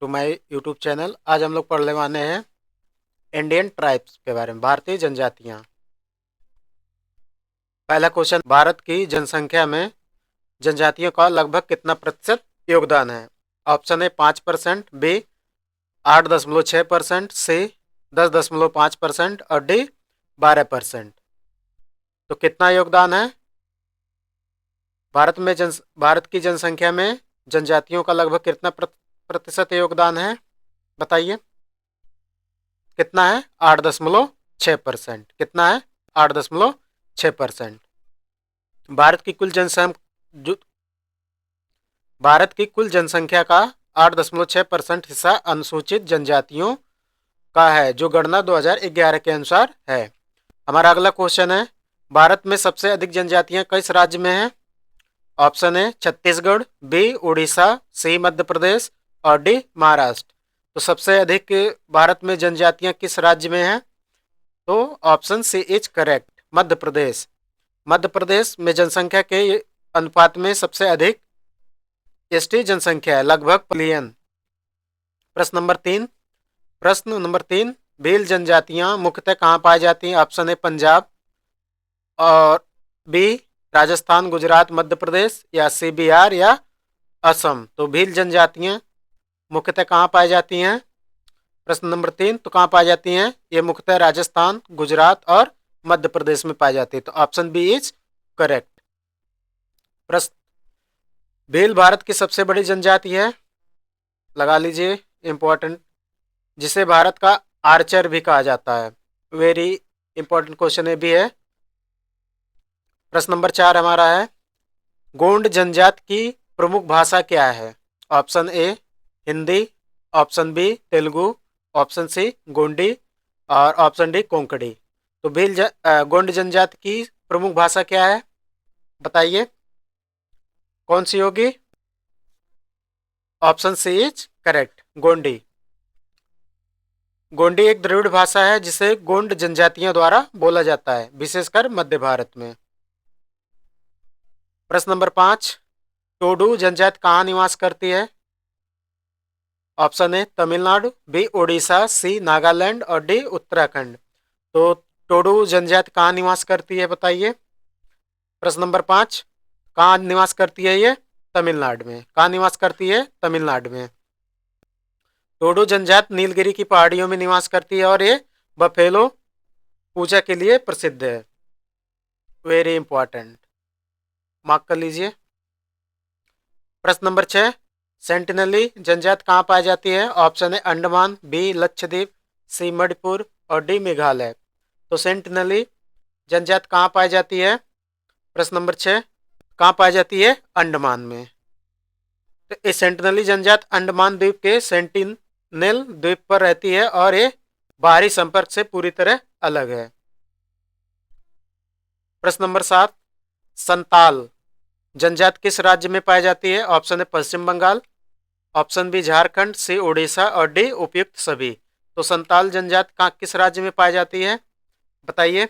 To my YouTube channel. आज हम लोग पढ़ने वाले हैं इंडियन ट्राइब्स के बारे में, भारतीय जनजातियां। पहला क्वेश्चन, भारत की जनसंख्या में जनजातियों का लगभग कितना प्रतिशत योगदान है? ऑप्शन ए 5%, बी 8.6%, सी 10.5% और डी 12%। तो कितना योगदान है भारत की जनसंख्या में जनजातियों का लगभग कितना प्रतिशत योगदान है? बताइए कितना है? 8.6%। कितना है? 8.6%। भारत की कुल जनसंख्या भारत की कुल जनसंख्या का 8.6% हिस्सा अनुसूचित जनजातियों का है, जो गणना 2011 के अनुसार है। हमारा अगला क्वेश्चन है, भारत में सबसे अधिक जनजातियां किस राज्य में हैं? Option A Chhattisgarh, B Orissa, C Madhya Pradesh और डी महाराष्ट्र। तो सबसे अधिक भारत में जनजातियां किस राज्य में हैं? तो option C is correct, Madhya Pradesh. मध्य प्रदेश में जनसंख्या के अनुपात में सबसे अधिक एसटी जनसंख्या है, लगभग मिलियन। प्रश्न नंबर तीन, भील जनजातियां मुख्यतः कहाँ पाई जाती हैं? ऑप्शन ए पंजाब और बी राजस्थान, गुजरात, मध्य प्रदेश या सी बिहार या असम। तो भील जनजातियां मुख्यतः कहाँ पाई जाती हैं? प्रश्न नंबर तीन, तो कहाँ पाई जाती हैं? ये मुख्यतः राजस्थान, गुजरात और मध्य प्रदेश में पाई जाती है। तो ऑप्शन बी इज करेक्ट। प्रश्न, भील भारत की सबसे बड़ी जनजाति है, लगा लीजिए इंपॉर्टेंट, जिसे भारत का आर्चर भी कहा जाता है। वेरी इंपॉर्टेंट क्वेश्चन ये भी है। प्रश्न नंबर 4 हमारा है, गोंड जनजाति की प्रमुख भाषा क्या है? Option A Hindi, option B Telugu, option C Gondi और ऑप्शन डी कोंकणी। तो गोंड जनजाति की प्रमुख भाषा क्या है? बताइए कौन सी होगी? Option C is correct, Gondi. Gondi एक द्रविड़ भाषा है जिसे गोंड जनजातियों द्वारा बोला जाता है, विशेषकर मध्य भारत में। प्रश्न नंबर 5, टोडू जनजाति कहाँ निवास करती है? Option A Tamil Nadu, B Orissa, C Nagaland और डी उत्तराखंड। तो टोडू जनजाति कहाँ निवास करती है? बताइए। प्रश्न नंबर 5, कहाँ निवास करती है ये? तमिलनाडु में। कहाँ निवास करती है? तमिलनाडु में। टोडू जनजाति नीलगिरी की पहाड़ियों में निवास करती है और ये बफेलो पूजा के लिए प्रसिद्ध है। वेरी इंपॉर्टेंट, मार्क कर लीजिए। प्रश्न नंबर 6, सेंटिनली जनजाति कहाँ पाई जाती है? ऑप्शन है अंडमान, बी लक्षद्वीप, सी मणिपुर और डी मेघालय। तो सेंटिनली जनजाति कहाँ पाई जाती है? प्रश्न नंबर 6, कहाँ पाई जाती है? अंडमान में। तो ये सेंटिनली जनजाति अंडमान द्वीप के सेंटिनेल द्वीप पर रहती है और ये बाहरी संपर्क से पूरी तरह अलग है। प्रश्न नंबर 7, संताल जनजाति किस राज्य में पाई जाती है? ऑप्शन है पश्चिम बंगाल, ऑप्शन बी झारखंड, सी उड़ीसा और डी उपयुक्त सभी। तो संताल जनजाति किस राज्य में पाई जाती है? बताइए।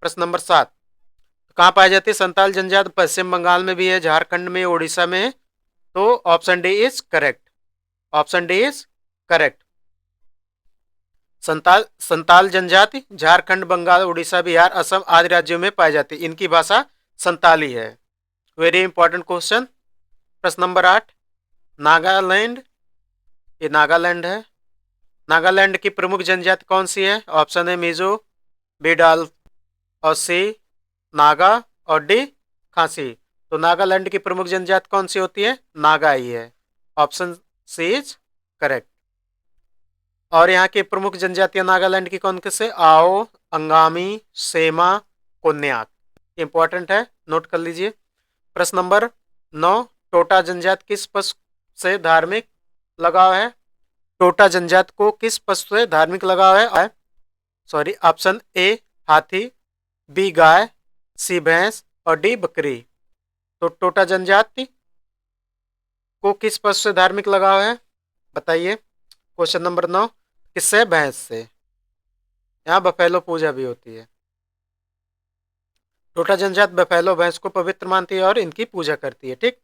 प्रश्न नंबर 7, कहाँ पाई जाती है संताल जनजाति? पश्चिम बंगाल में भी है, झारखंड में, उड़ीसा में है। तो option D is correct. Option D is correct. Santal जनजाति झारखंड, बंगाल, उड़ीसा, बिहार, असम आदि राज्यों में पाई जाती है। इनकी भाषा संताली है। Very important question. प्रश्न नंबर 8, नागालैंड, ये नागालैंड है। नागालैंड की प्रमुख जनजाति कौन सी है? ऑप्शन है मिजो, बी डाल और सी नागा और डी खासी। तो नागालैंड की प्रमुख जनजाति कौन सी होती है? नागा ही है। Option C is correct. और यहाँ की प्रमुख जनजातियां नागालैंड की कौन से? आओ, अंगामी, सेमा, कोन्याक। इंपॉर्टेंट है, नोट कर लीजिए। प्रश्न नंबर 9, टोटा जनजाति किस पशु से धार्मिक लगाव है? टोटा जनजाति को किस पशु से धार्मिक लगाव है? सॉरी, ऑप्शन ए हाथी, बी गाय, सी भैंस और डी बकरी। तो टोटा जनजाति को किस पशु से धार्मिक लगाव है? बताइए। क्वेश्चन नंबर 9, किससे? भैंस से। यहाँ बफेलो पूजा भी होती है। टोटा जनजाति बफेलो भैंस को पवित्र मानती है और इनकी पूजा करती है। ठीक।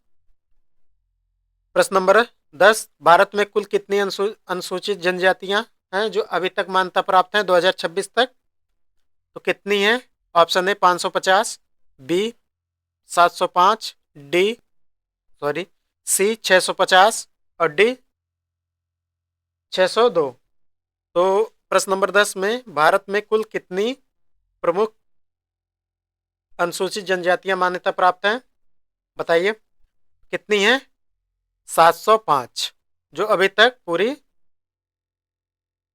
प्रश्न नंबर 10 भारत में कुल कितनी अनुसूचित जनजातियां हैं जो अभी तक मान्यता प्राप्त हैं 2026 तक? तो कितनी है? Option A 550, B 705, D sorry C 650 और डी 602। तो प्रश्न नंबर 10 में भारत में कुल कितनी प्रमुख अनुसूचित जनजातियां मान्यता प्राप्त हैं? बताइए कितनी है? 705 जो अभी तक पूरी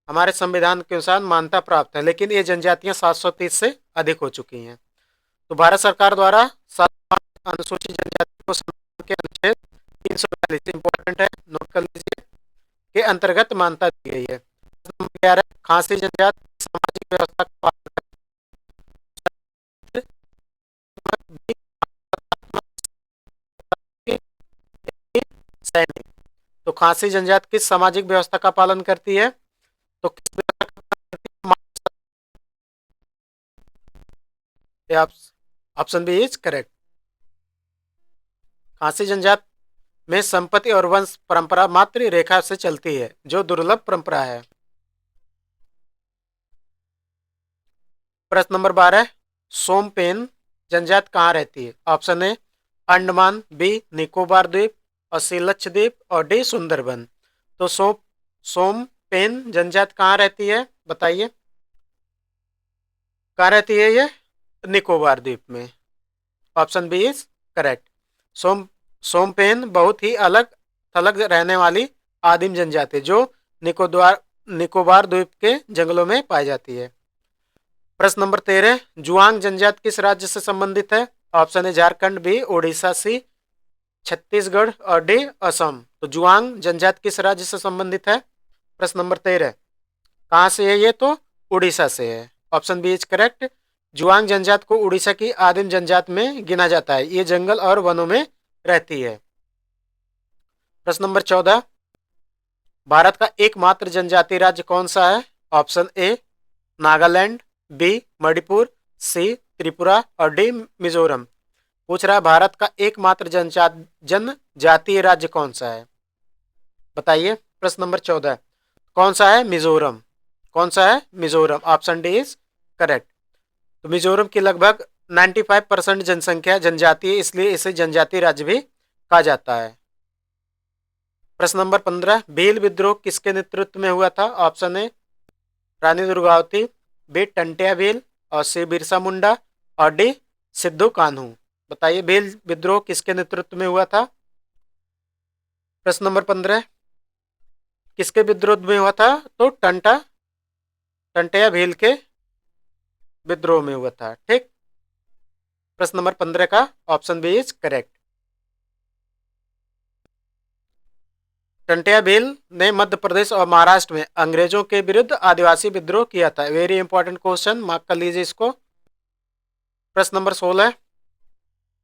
हमारे संविधान के अनुसार मान्यता प्राप्त है, लेकिन ये जनजातियां 730 से अधिक हो चुकी हैं। तो भारत सरकार द्वारा अनुसूचित जनजाति को संविधान के अनुच्छेद 342 इंपॉर्टेंट है, नोट कर लीजिए, के अंतर्गत मान्यता दी गई है। नंबर 11 खासी जनजाति सामाजिक व्यवस्था का पालन सैनिक। तो खासी जनजाति किस सामाजिक व्यवस्था का पालन करती है? तो किस व्यवस्था का पालन करती है? Option B is correct. Khasi जनजाति में संपत्ति और वंश परंपरा मातृ रेखा से चलती है, जो दुर्लभ परंपरा है। प्रश्न नंबर 12 सोमपेन जनजाति कहाँ रहती है? Option A Andaman, B Nicobar द्वीप और सी लक्षद्वीप और डी सुंदरबन। तो सोमपेन जनजाति कहाँ रहती है? बताइए कहाँ रहती है ये? निकोबार द्वीप में। Option B is correct. Shompen बहुत ही अलग थलग रहने वाली आदिम जनजाति जो निकोबार द्वीप के जंगलों में पाई जाती है। प्रश्न नंबर 13 जुआंग जनजाति किस राज्य से संबंधित है? Option A Jharkhand, B Odisha, C Chhattisgarh और डी असम। तो जुआंग जनजाति किस राज्य से संबंधित है? प्रश्न नंबर 13 कहाँ से है ये? तो उड़ीसा से है। Option B is correct. Juang जनजाति को उड़ीसा की आदिम जनजाति में गिना जाता है। ये जंगल और वनों में रहती है। प्रश्न नंबर 14 भारत का एकमात्र जनजातीय राज्य कौन सा है? Option A Nagaland, B Manipur, C Tripura और डी मिजोरम। पूछ रहा है भारत का एकमात्र जनजातीय राज्य कौन सा है? बताइए प्रश्न नंबर 14 कौन सा है? मिजोरम। कौन सा है? Mizoram. Option D is correct. तो मिजोरम की लगभग 95% जनसंख्या जनजातीय है, इसलिए इसे जनजातीय राज्य भी कहा जाता है। प्रश्न नंबर 15 भील विद्रोह किसके नेतृत्व में हुआ था? Option A Rani Durgavati, B Tantia Bhil और सी बिरसा मुंडा और डी सिद्धू कान्हू। बताइए भील विद्रोह किसके नेतृत्व में हुआ था? प्रश्न नंबर 15 किसके विद्रोह में हुआ था? तो टंटिया भील के विद्रोह में हुआ था। ठीक, प्रश्न नंबर 15 का option B is correct. Tantia Bhil ने मध्य प्रदेश और महाराष्ट्र में अंग्रेजों के विरुद्ध आदिवासी विद्रोह किया था। वेरी इंपॉर्टेंट क्वेश्चन, मार्क कर लीजिए इसको। प्रश्न नंबर 16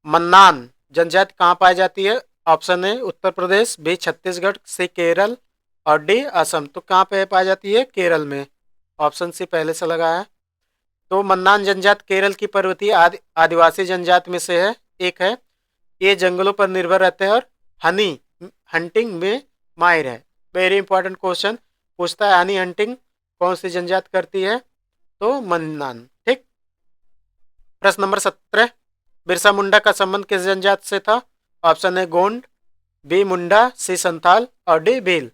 मन्नान जनजाति कहाँ पाई जाती है? Option A Uttar Pradesh, B Chhattisgarh, C Kerala और डी असम। तो कहाँ पे पाई जाती है? केरल में। ऑप्शन सी पहले से लगा है। तो मन्नान जनजाति केरल की पर्वतीय आदिवासी जनजाति में से है, एक है। ये जंगलों पर निर्भर रहते हैं और हंटिंग में माहिर है। वेरी इंपॉर्टेंट क्वेश्चन पूछता है हनी हंटिंग कौन सी जनजाति करती है? तो मन्नान। ठीक, प्रश्न नंबर 17 बिरसा मुंडा का संबंध किस जनजाति से था? ऑप्शन ए गोंड, बी मुंडा, सी संथाल और डी भील।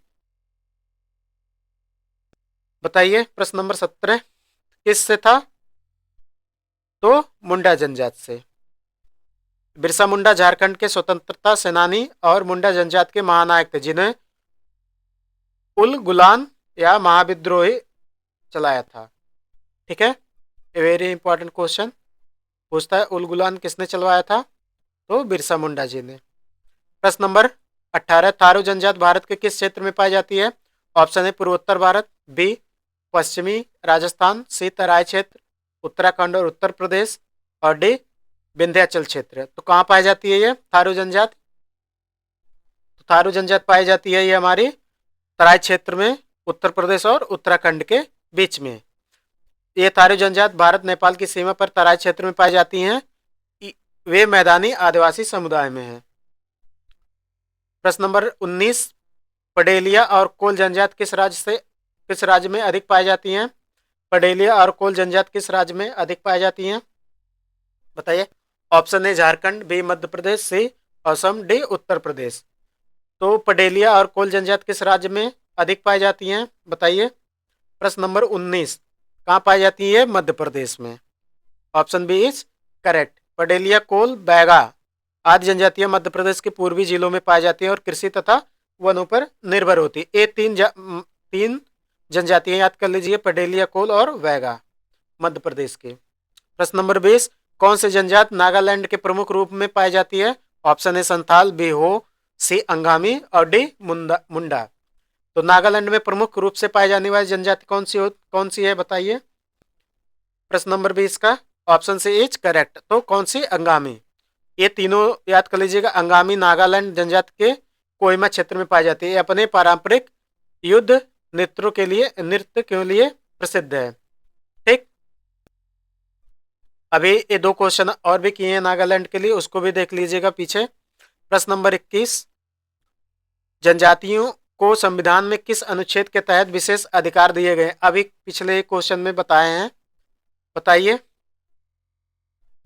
बताइए प्रश्न नंबर 17 किस से था? तो मुंडा जनजाति से। बिरसा मुंडा झारखंड के स्वतंत्रता सेनानी और मुंडा जनजाति के महानायक थे, जिन्हें उल गुलान या महाविद्रोही चलाया था। ठीक है, वेरी इंपॉर्टेंट क्वेश्चन पूछता है उल गुलान किसने चलवाया था? तो बिरसा मुंडा जी ने। प्रश्न नंबर 18 थारू जनजाति भारत के किस क्षेत्र में पाई जाती है? ऑप्शन ए पूर्वोत्तर भारत, बी पश्चिमी राजस्थान, सी तराई क्षेत्र, उत्तराखंड और उत्तर प्रदेश और डी विंध्याचल क्षेत्र। तो कहाँ पाई जाती है ये थारू जनजाति? तो थारू जनजाति पाई जाती है ये हमारी तराई क्षेत्र में, उत्तर प्रदेश और उत्तराखंड के बीच में। ये थारू जनजाति भारत नेपाल की सीमा पर तराई क्षेत्र में पाई जाती हैं। वे मैदानी आदिवासी समुदाय में हैं। प्रश्न नंबर 19 पडेलिया और कोल जनजाति किस राज्य में अधिक पाई जाती हैं? पडेलिया और कोल जनजाति किस राज्य में अधिक पाई जाती हैं? बताइए। Option A Jharkhand, B Madhya Pradesh, C Assam, D Uttar Pradesh. तो पडेलिया और कोल जनजाति किस राज्य में अधिक पाई जाती हैं? बताइए। प्रश्न नंबर 19 कहाँ पाई जाती है? मध्य प्रदेश में। Option B is correct. Padelia, Kol, Baiga आदि जनजातियां मध्य प्रदेश के पूर्वी जिलों में पाई जाती हैं और कृषि तथा वनों पर निर्भर होती है। ये तीन जनजातियां याद कर लीजिए, पडेलिया, कोल और वैगा, मध्य प्रदेश के। प्रश्न नंबर 20 कौन से जनजाति नागालैंड के प्रमुख रूप में पाई जाती है? ऑप्शन ए संथाल, बी हो, सी अंगामी और डी मुंडा। तो नागालैंड में प्रमुख रूप से पाई जाने वाली जनजाति कौन सी है? बताइए। प्रश्न नंबर 20 का ऑप्शन सी इज करेक्ट। तो कौन सी? अंगामी। ये तीनों याद कर लीजिएगा। अंगामी नागालैंड जनजाति के कोहिमा क्षेत्र में पाई जाती है। अपने पारंपरिक युद्ध नृत्य के लिए प्रसिद्ध है। ठीक, अभी ये 2 क्वेश्चन और भी किए हैं नागालैंड के लिए, उसको भी देख लीजिएगा पीछे। प्रश्न नंबर 21 जनजातियों को संविधान में किस अनुच्छेद के तहत विशेष अधिकार दिए गए? अभी पिछले क्वेश्चन में बताए हैं, बताइए।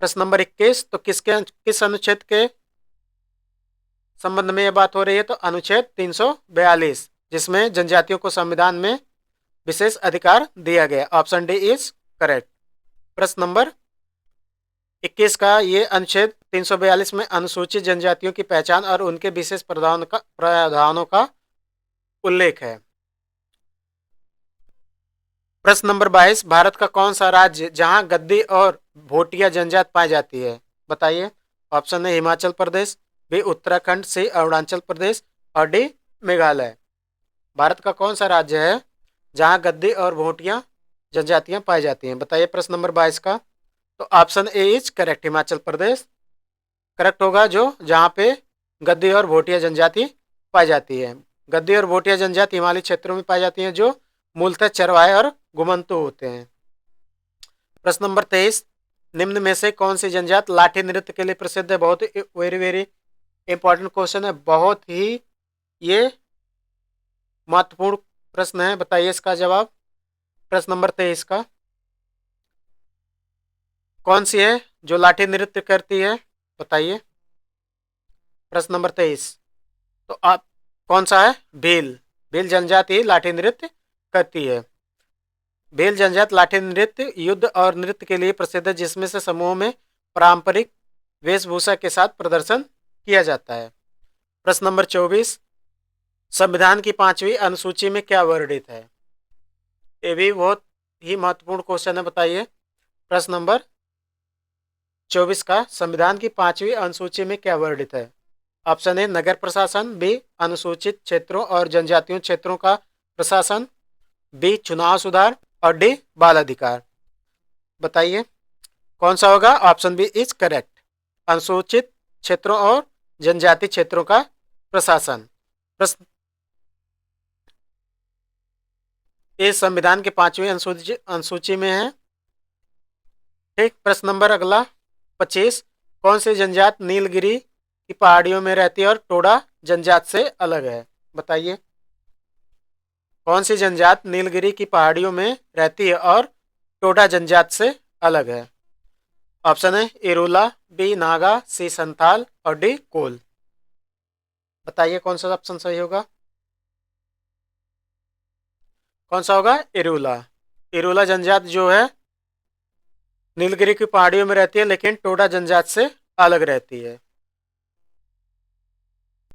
प्रश्न नंबर 21 तो किस अनुच्छेद के संबंध में यह बात हो रही है? तो अनुच्छेद 342 जिसमें जनजातियों को संविधान में विशेष अधिकार दिया गया। Option D is correct. प्रश्न नंबर 21 का ये अनुच्छेद 342 में अनुसूचित जनजातियों की पहचान और उनके विशेष प्रावधानों का उल्लेख है। प्रश्न नंबर 22 भारत का कौन सा राज्य जहां गद्दी और भोटिया जनजाति पाई जाती है? बताइए। Option A Himachal Pradesh, B Uttarakhand, C Arunachal Pradesh और डी मेघालय। भारत का कौन सा राज्य है जहां गद्दी और भोटिया जनजातियां पाई जाती हैं? बताइए। प्रश्न नंबर 22 का तो option A is correct, Himachal Pradesh correct होगा, जो जहां पे गद्दी और भोटिया जनजाति पाई जाती है। गद्दी और भोटिया जनजाति हिमालयी क्षेत्रों में पाई जाती हैं जो मूलतः चरवाहे और घुमंतु होते हैं। प्रश्न नंबर 23 निम्न में से कौन सी जनजाति लाठी नृत्य के लिए प्रसिद्ध है? बहुत ही वेरी इंपॉर्टेंट क्वेश्चन है, बहुत ही ये महत्वपूर्ण प्रश्न है। बताइए इसका जवाब। प्रश्न नंबर 23 का कौन सी है जो लाठी नृत्य करती है? बताइए। प्रश्न नंबर 23 तो आप कौन सा है? भील जनजाति लाठी नृत्य करती है। भील जनजाति लाठी नृत्य युद्ध और नृत्य के लिए प्रसिद्ध है, जिसमें से समूह में पारंपरिक वेशभूषा के साथ प्रदर्शन किया जाता है। प्रश्न नंबर 24 संविधान की 5वीं अनुसूची में क्या वर्णित है? ये भी बहुत ही महत्वपूर्ण क्वेश्चन है, बताइए। प्रश्न नंबर 24 का संविधान की 5वीं अनुसूची में क्या वर्णित है? ऑप्शन ए नगर प्रशासन, बी अनुसूचित क्षेत्रों और जनजातियों क्षेत्रों का प्रशासन, बी चुनाव सुधार और डी बाल अधिकार। बताइए कौन सा होगा? ऑप्शन बी इज करेक्ट, अनुसूचित क्षेत्रों और जनजाति क्षेत्रों का प्रशासन। प्रश्न इस संविधान के 5वीं अनुसूची में है। ठीक, प्रश्न नंबर अगला 25 कौन सी जनजाति नीलगिरी की पहाड़ियों में रहती है और टोडा जनजाति से अलग है? बताइए। कौन सी जनजाति नीलगिरी की पहाड़ियों में रहती है और टोडा जनजाति से अलग है? ऑप्शन है इरूला, बी नागा, सी संथाल और डी कोल। बताइए कौन सा ऑप्शन सही होगा? कौन सा होगा? इरूला। इरूला जनजाति जो है नीलगिरी की पहाड़ियों में रहती है, लेकिन टोडा जनजाति से अलग रहती है।